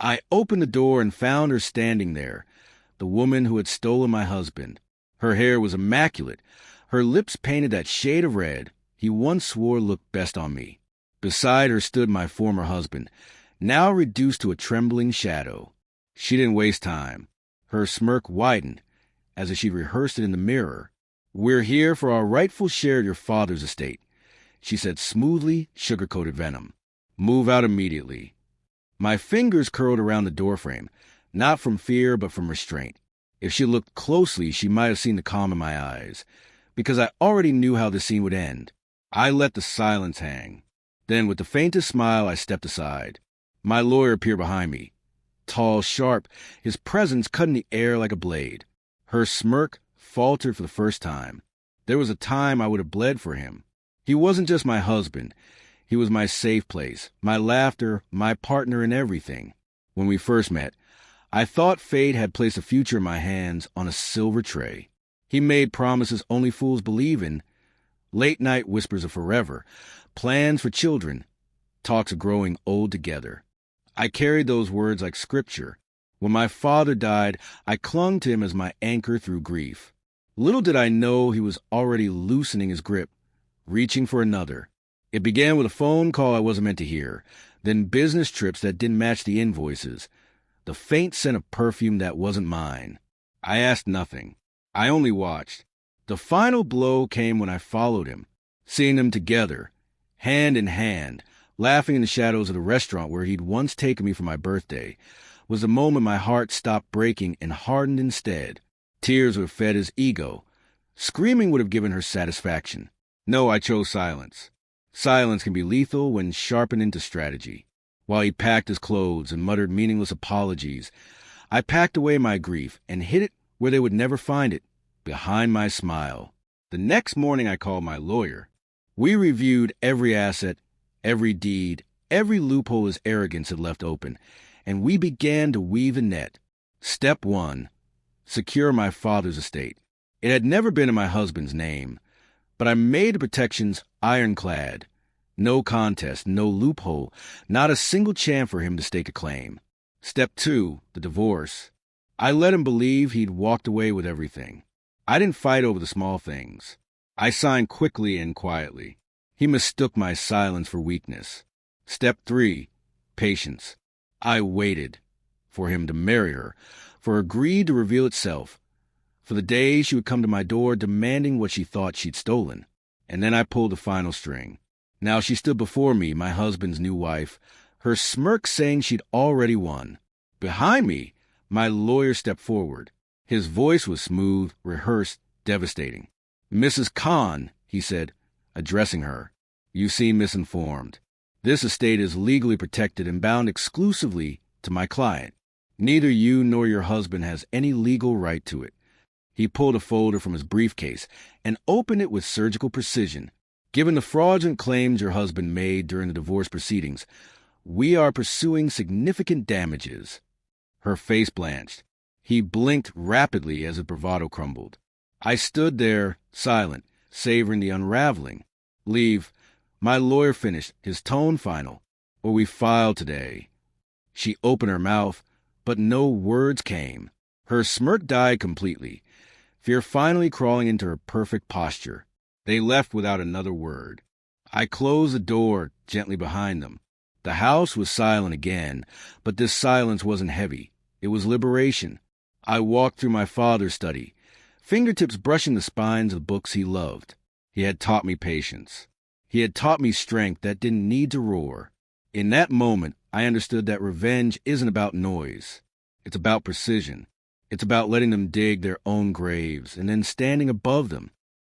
I opened the door and found her standing there, the woman who had stolen my husband. Her hair was immaculate, her lips painted that shade of red he once swore looked best on me. Beside her stood my former husband, now reduced to a trembling shadow. She didn't waste time. Her smirk widened, as if she'd rehearsed it in the mirror. "We're here for our rightful share of your father's estate," she said smoothly, sugar-coated venom. "Move out immediately." My fingers curled around the doorframe, not from fear but from restraint. If she looked closely, she might have seen the calm in my eyes, because I already knew how the scene would end. I let the silence hang. Then, with the faintest smile, I stepped aside. My lawyer appeared behind me. Tall, sharp, his presence cutting the air like a blade. Her smirk faltered for the first time. There was a time I would have bled for him. He wasn't just my husband. He was my safe place, my laughter, my partner in everything. When we first met, I thought fate had placed a future in my hands on a silver tray. He made promises only fools believe in. Late-night whispers of forever, plans for children, talks of growing old together. I carried those words like scripture. When my father died, I clung to him as my anchor through grief. Little did I know he was already loosening his grip, reaching for another. It began with a phone call I wasn't meant to hear, then business trips that didn't match the invoices, the faint scent of perfume that wasn't mine. I asked nothing. I only watched. The final blow came when I followed him, seeing them together, hand in hand, laughing in the shadows of the restaurant where he'd once taken me for my birthday, was the moment my heart stopped breaking and hardened instead. Tears would have fed his ego. Screaming would have given her satisfaction. No, I chose silence. Silence can be lethal when sharpened into strategy. While he packed his clothes and muttered meaningless apologies, I packed away my grief and hid it where they would never find it, behind my smile. The next morning I called my lawyer. We reviewed every asset, every deed, every loophole his arrogance had left open, and we began to weave the net. Step 1. Secure my father's estate. It had never been in my husband's name, but I made the protections ironclad. No contest, no loophole, not a single chance for him to stake a claim. Step 2, the divorce. I let him believe he'd walked away with everything. I didn't fight over the small things. I signed quickly and quietly. He mistook my silence for weakness. Step 3, patience. I waited for him to marry her, for her greed to reveal itself, for the day she would come to my door demanding what she thought she'd stolen. And then I pulled the final string. Now she stood before me, my husband's new wife, her smirk saying she'd already won. Behind me, my lawyer stepped forward. His voice was smooth, rehearsed, devastating. "Mrs. Khan," he said, addressing her, "you seem misinformed. This estate is legally protected and bound exclusively to my client. Neither you nor your husband has any legal right to it." He pulled a folder from his briefcase and opened it with surgical precision. "Given the fraudulent claims your husband made during the divorce proceedings, we are pursuing significant damages." Her face blanched. He blinked rapidly as his bravado crumbled. I stood there, silent, savoring the unraveling. "Leave," my lawyer finished, his tone final, "or we file today." She opened her mouth, but no words came. Her smirk died completely, fear finally crawling into her perfect posture. They left without another word. I closed the door gently behind them. The house was silent again, but this silence wasn't heavy. It was liberation. I walked through my father's study, fingertips brushing the spines of the books he loved. He had taught me patience. He had taught me strength that didn't need to roar. In that moment, I understood that revenge isn't about noise. It's about precision. It's about letting them dig their own graves and then standing above them,